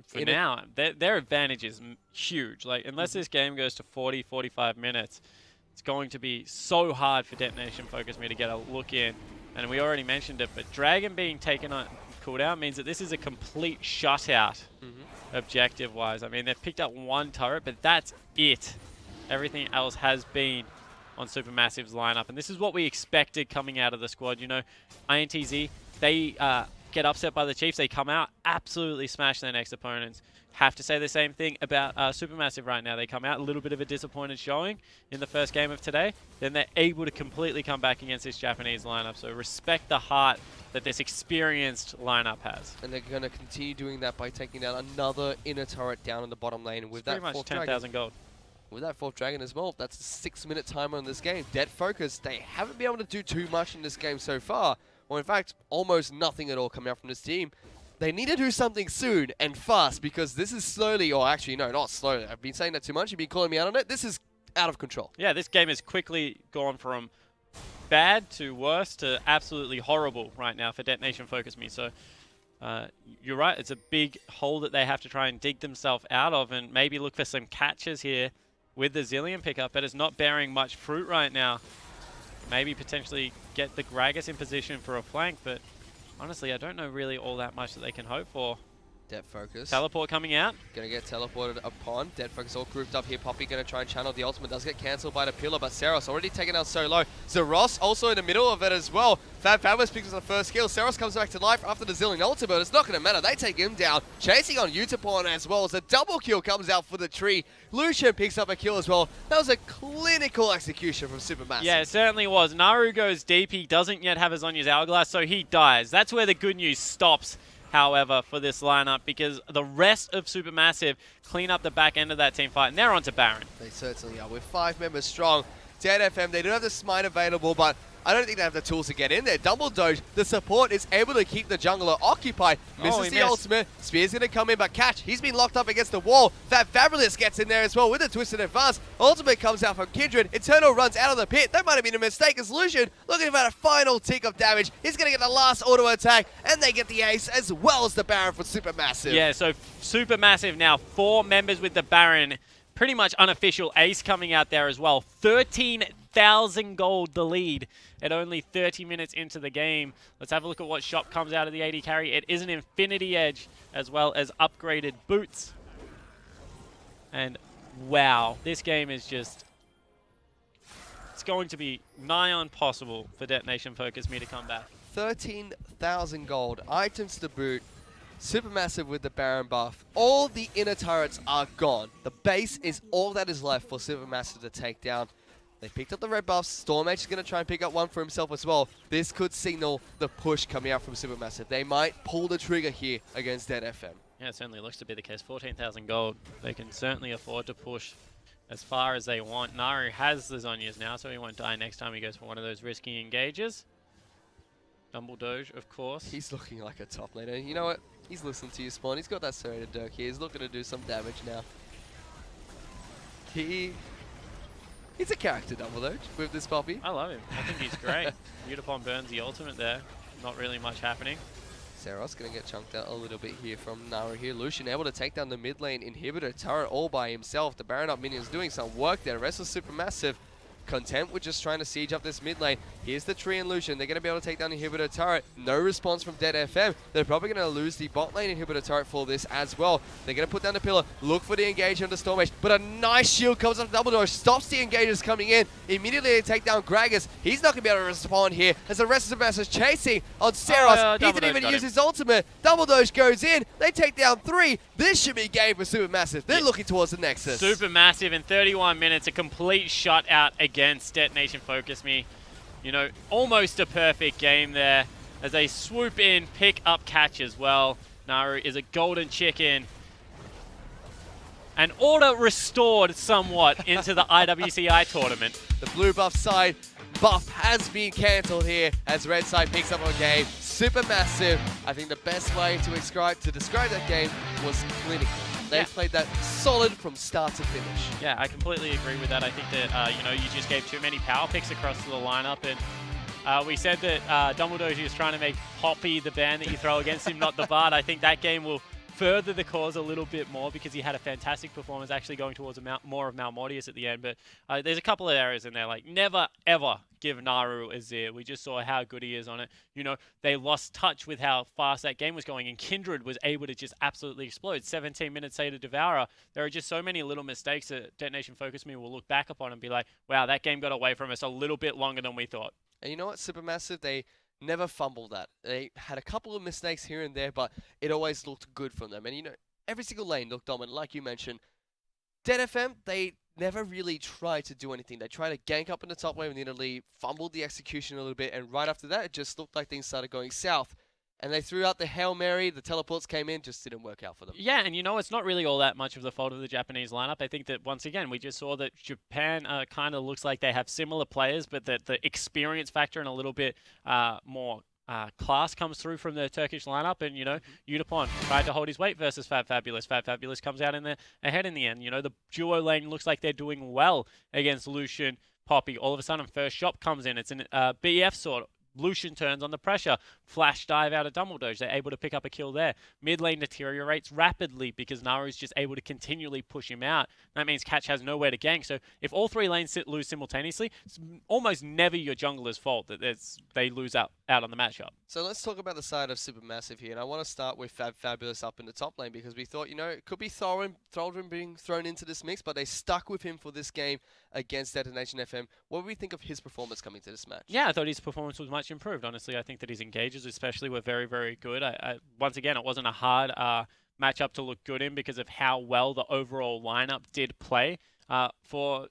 For now, their advantage is huge. Like, unless this game goes to 40, 45 minutes, it's going to be so hard for Detonation FocusME to get a look in. And we already mentioned it, but Dragon being taken on cooldown means that this is a complete shutout objective-wise. I mean, they've picked up 1 turret, but that's it. Everything else has been on SuperMassive's lineup, and this is what we expected coming out of the squad. You know, INTZ, they get upset by the Chiefs, they come out, absolutely smash their next opponents. Have to say the same thing about SuperMassive right now. They come out a little bit of a disappointed showing in the first game of today, then they're able to completely come back against this Japanese lineup. So respect the heart that this experienced lineup has. And they're going to continue doing that by taking down another inner turret down in the bottom lane with that pretty much 10,000 gold. With that 4th dragon as well, that's a 6-minute timer on this game. Dead Focus, they haven't been able to do too much in this game so far. Or in fact, almost nothing at all coming out from this team. They need to do something soon and fast, because this is slowly, or actually no, not slowly. I've been saying that too much. You've been calling me out on it. This is out of control. Yeah, this game has quickly gone from bad to worse to absolutely horrible right now for Detonation FocusME. So you're right, it's a big hole that they have to try and dig themselves out of, and maybe look for some catches here with the Zilean pickup, but it's not bearing much fruit right now. Maybe potentially get the Gragas in position for a flank, but honestly, I don't know really all that much that they can hope for. Dead Focus. Teleport coming out. Gonna get teleported upon. Dead Focus all grouped up here. Poppy gonna try and channel. The ultimate does get cancelled by the pillar, but Seros already taken out so low. Zeros also in the middle of it as well. Fabulous picks up the first kill. Seros comes back to life after the Zilean ultimate. It's not gonna matter. They take him down. Chasing on Utapon as well as a double kill comes out for the tree. Lucian picks up a kill as well. That was a clinical execution from SuperMassive. Yeah, it certainly was. Naru goes deep. He doesn't yet have Azonya's Hourglass, so he dies. That's where the good news stops, however, for this lineup, because the rest of SuperMassive clean up the back end of that team fight, and they're onto Baron. They certainly are. We're 5 members strong. Dead FM, they do have the smite available, but I don't think they have the tools to get in there. Dumbledoge, the support, is able to keep the jungler occupied. Misses the ultimate. Spear's going to come in, but catch. He's been locked up against the wall. Fabulous gets in there as well with a twisted advance. Ultimate comes out from Kindred. Eternal runs out of the pit. That might have been a mistake as Lucian looking for a final tick of damage. He's going to get the last auto attack, and they get the ace as well as the Baron for SuperMassive. Yeah, so SuperMassive now 4 members with the Baron. Pretty much unofficial ace coming out there as well. 13,000 gold the lead at only 30 minutes into the game. Let's have a look at what shop comes out of the AD carry. It is an Infinity Edge as well as upgraded boots. And wow, this game is just... it's going to be nigh on possible for Detonation FocusME to come back. 13,000 gold, items to boot. SuperMassive with the Baron buff. All the inner turrets are gone. The base is all that is left for SuperMassive to take down. They picked up the red buffs. Stormage is going to try and pick up one for himself as well. This could signal the push coming out from SuperMassive. They might pull the trigger here against DFM. Yeah, it certainly looks to be the case. 14,000 gold. They can certainly afford to push as far as they want. Naru has the Zhonya's now, so he won't die next time he goes for one of those risky engages. Doge, of course. He's looking like a top laner. You know what? He's listening to you, Spawn. He's got that serrated Dirk here. He's looking to do some damage now. He's a character, Doge, with this puppy. I love him. I think he's great. Udapon burns the ultimate there. Not really much happening. Seros going to get chunked out a little bit here from Naru here. Lucian able to take down the mid lane inhibitor turret all by himself. The Baron up minions doing some work there. The rest of SuperMassive content with just trying to siege up this mid lane. Here's the tree and Lucian. They're going to be able to take down the inhibitor turret. No response from DFM. They're probably going to lose the bot lane inhibitor turret for this as well. They're going to put down the pillar. Look for the engagement of Stormage. But a nice shield comes up Doge. Stops the engagers coming in. Immediately they take down Gragas. He's not going to be able to respond here as the rest of the is chasing on Seros. He didn't even use his ultimate. Doge goes in. They take down 3. This should be game for SuperMassive. They're looking towards the Nexus. SuperMassive in 31 minutes. A complete shutout against Detonation FocusME. You know, almost a perfect game there as they swoop in, pick up catch as well. Naru is a golden chicken. And order restored somewhat into the IWCI tournament. The blue buff side buff has been cancelled here as red side picks up a game. SuperMassive. I think the best way to describe that game was clinical. They played that solid from start to finish. Yeah, I completely agree with that. I think that, you know, you just gave too many power picks across the lineup. And we said that Doge was trying to make Poppy the ban that you throw against him, not the Bard. I think that game will further the cause a little bit more because he had a fantastic performance actually going towards more of Malmortius at the end. But there's a couple of areas in there, like never, ever give Naru a Zir. We just saw how good he is on it. You know, they lost touch with how fast that game was going, and Kindred was able to just absolutely explode. 17 minutes later, Devourer. There are just so many little mistakes that Detonation FocusME will look back upon and be like, wow, that game got away from us a little bit longer than we thought. And you know what, SuperMassive, they never fumbled that. They had a couple of mistakes here and there, but it always looked good from them. And, you know, every single lane looked dominant, like you mentioned. DFM, they never really tried to do anything. They tried to gank up in the top lane and nearly fumbled the execution a little bit. And right after that, it just looked like things started going south. And they threw out the Hail Mary, the teleports came in, just didn't work out for them. Yeah, and you know, it's not really all that much of the fault of the Japanese lineup. I think that, once again, we just saw that Japan kind of looks like they have similar players, but that the experience factor and a little bit more class comes through from the Turkish lineup. And, you know, Udapon tried to hold his weight versus Fabulous. Fabulous comes out ahead in the end. You know, the duo lane looks like they're doing well against Lucian, Poppy. All of a sudden, first shop comes in. It's an BF sort. Lucian turns on the pressure. Flash dive out of Doge. They're able to pick up a kill there. Mid lane deteriorates rapidly because Naru's just able to continually push him out. That means Catch has nowhere to gank. So if all 3 lanes lose simultaneously, it's almost never your jungler's fault that they lose out on the matchup. So let's talk about the side of SuperMassive here. And I want to start with Fabulous up in the top lane because we thought, you know, it could be Thraldrin being thrown into this mix, but they stuck with him for this game against Detonation FM. What do we think of his performance coming to this match? Yeah, I thought his performance was much improved. Honestly, I think that his engages especially were very, very good. Once again, it wasn't a hard matchup to look good in because of how well the overall lineup did play for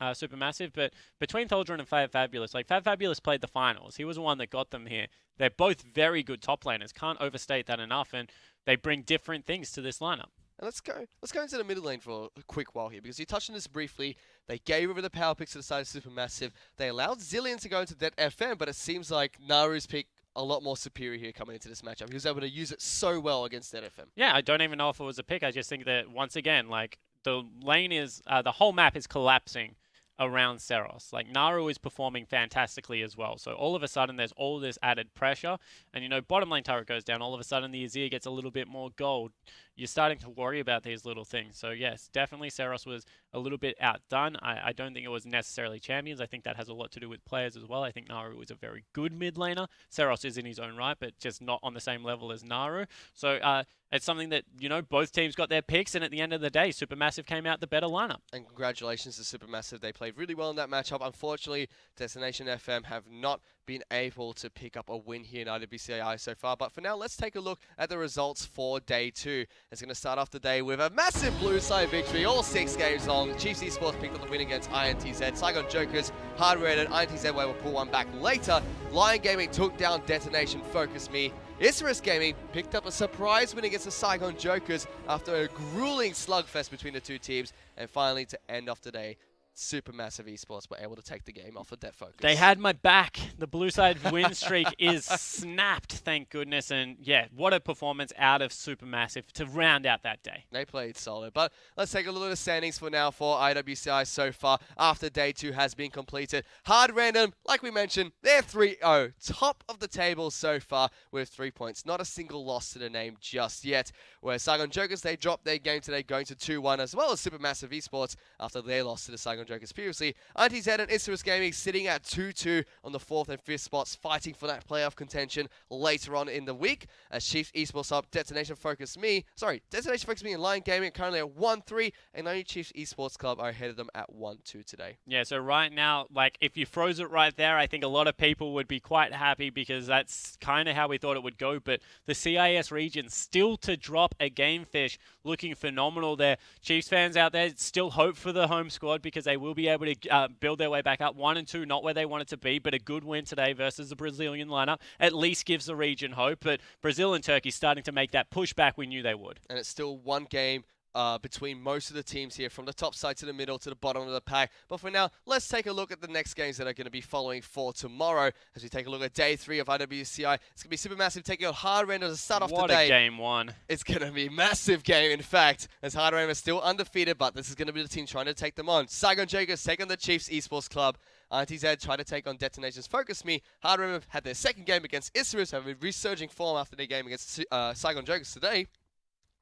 SuperMassive. But between Thraldrin and Fabulous, like Fabulous played the finals. He was the one that got them here. They're both very good top laners. Can't overstate that enough. And they bring different things to this lineup. And let's go into the middle lane for a quick while here, because you touched on this briefly. They gave over the power picks to the side of SuperMassive. They allowed Zillion to go into that FM, but it seems like Naru's pick a lot more superior here coming into this matchup. He was able to use it so well against that FM. Yeah, I don't even know if it was a pick. I just think that, once again, like, the lane is, the whole map is collapsing around Seros. Like, Naru is performing fantastically as well. So all of a sudden, there's all this added pressure. And, you know, bottom lane turret goes down. All of a sudden, the Azir gets a little bit more gold. You're starting to worry about these little things. So, yes, definitely Seros was a little bit outdone. I don't think it was necessarily champions. I think that has a lot to do with players as well. I think Naru is a very good mid laner. Seros is in his own right, but just not on the same level as Naru. So, it's something that, you know, both teams got their picks, and at the end of the day, SuperMassive came out the better lineup. And congratulations to SuperMassive. They played really well in that matchup. Unfortunately, Destination FM have not been able to pick up a win here in IWCI so far. But for now, let's take a look at the results for day 2. It's going to start off the day with a massive blue side victory, all 6 games long. Chiefs Esports picked up the win against INTZ. Saigon Jokers, Hardware, and INTZ were able to pull one back later. Lion Gaming took down Detonation FocusME. Isurus Gaming picked up a surprise win against the Saigon Jokers after a grueling slugfest between the two teams. And finally, to end off the day, SuperMassive Esports were able to take the game off of Debt Focus. They had my back. The blue side win streak is snapped, thank goodness. And yeah, what a performance out of SuperMassive to round out that day. They played solid. But let's take a look at the standings for now for IWCI so far after day 2 has been completed. Hard Random, like we mentioned, they're 3-0. Top of the table so far with 3 points. Not a single loss to the name just yet. Where Saigon Jokers, they dropped their game today going to 2-1, as well as SuperMassive Esports after they lost to the Saigon Jokers previously. INTZ and Isurus Gaming sitting at 2-2 on the 4th and 5th spots, fighting for that playoff contention later on in the week. As Chiefs Esports up, Detonation FocusME and Lion Gaming are currently at 1-3, and only Chiefs Esports Club are ahead of them at 1-2 today. Yeah, so right now, like, if you froze it right there, I think a lot of people would be quite happy because that's kind of how we thought it would go. But the CIS region still to drop a game fish, looking phenomenal there. Chiefs fans out there still hope for the home squad because they will be able to build their way back up. 1 and 2, not where they want it to be, but a good win today versus the Brazilian lineup at least gives the region hope. But Brazil and Turkey starting to make that pushback we knew they would. And it's still one game between most of the teams here, from the top side to the middle to the bottom of the pack. But for now, let's take a look at the next games that are going to be following for tomorrow. As we take a look at day 3 of IWCI, it's going to be SuperMassive taking on Hard Random to start off the day. What a game 1. It's going to be a massive game, in fact, as Hard Random is still undefeated, but this is going to be the team trying to take them on. Saigon Jokers take on the Chiefs Esports Club. INTZ try to take on Detonation's FocusME. Hard Random had their second game against Isurus, having resurging form after their game against Saigon Jokers today.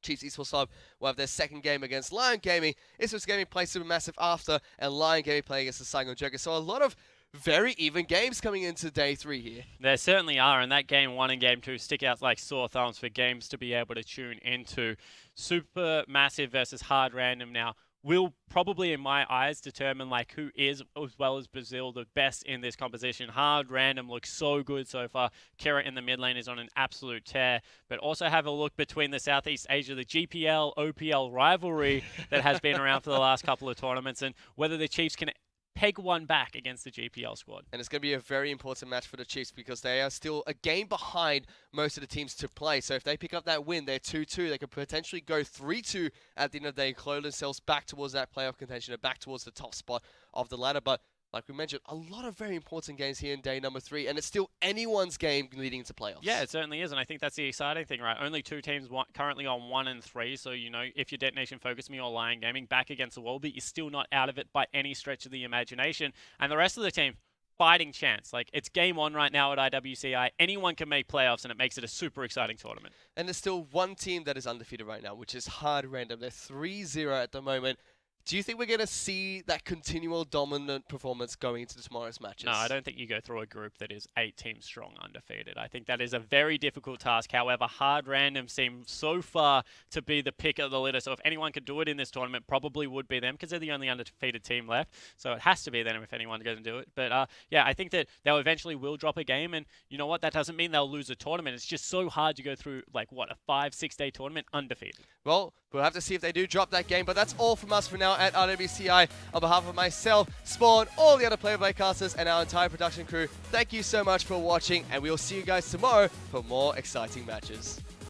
Chiefs Esports Club will have their second game against Lion Gaming. Isurus Gaming play SuperMassive after, and Lion Gaming play against the Saigon Jokers. So a lot of very even games coming into day 3 here. There certainly are, and that game 1 and game 2 stick out like sore thumbs for games to be able to tune into. SuperMassive versus Hard Random now will probably, in my eyes, determine like who is, as well as Brazil, the best in this composition. Hard Random looks so good so far. Kira in the mid lane is on an absolute tear. But also have a look between the Southeast Asia, the GPL, OPL rivalry that has been around for the last couple of tournaments, and whether the Chiefs can peg one back against the GPL squad. And it's going to be a very important match for the Chiefs because they are still a game behind most of the teams to play. So if they pick up that win, they're 2-2. They could potentially go 3-2 at the end of the day, close themselves back towards that playoff contention and back towards the top spot of the ladder. But like we mentioned, a lot of very important games here in day number 3, and it's still anyone's game leading into playoffs. Yeah, it certainly is, and I think that's the exciting thing, right? Only 2 teams currently on 1 and 3, so, you know, if you're Detonation FocusME or Lion Gaming back against the wall, but you're still not out of it by any stretch of the imagination. And the rest of the team, fighting chance. Like, it's game 1 right now at IWCI. Anyone can make playoffs, and it makes it a super exciting tournament. And there's still one team that is undefeated right now, which is Hard Random. They're 3-0 at the moment. Do you think we're going to see that continual dominant performance going into tomorrow's matches? No, I don't think you go through a group that is 8 teams strong undefeated. I think that is a very difficult task. However, Hard Random seems so far to be the pick of the litter. So if anyone could do it in this tournament, probably would be them because they're the only undefeated team left. So it has to be them if anyone's going to do it. But yeah, I think that they'll eventually will drop a game. And you know what? That doesn't mean they'll lose a tournament. It's just so hard to go through, like, what, a 5-6 day tournament undefeated. Well, we'll have to see if they do drop that game. But that's all from us for now at IWCI. On behalf of myself, Spawn, all the other Play-by-Play casters, and our entire production crew, thank you so much for watching, and we'll see you guys tomorrow for more exciting matches.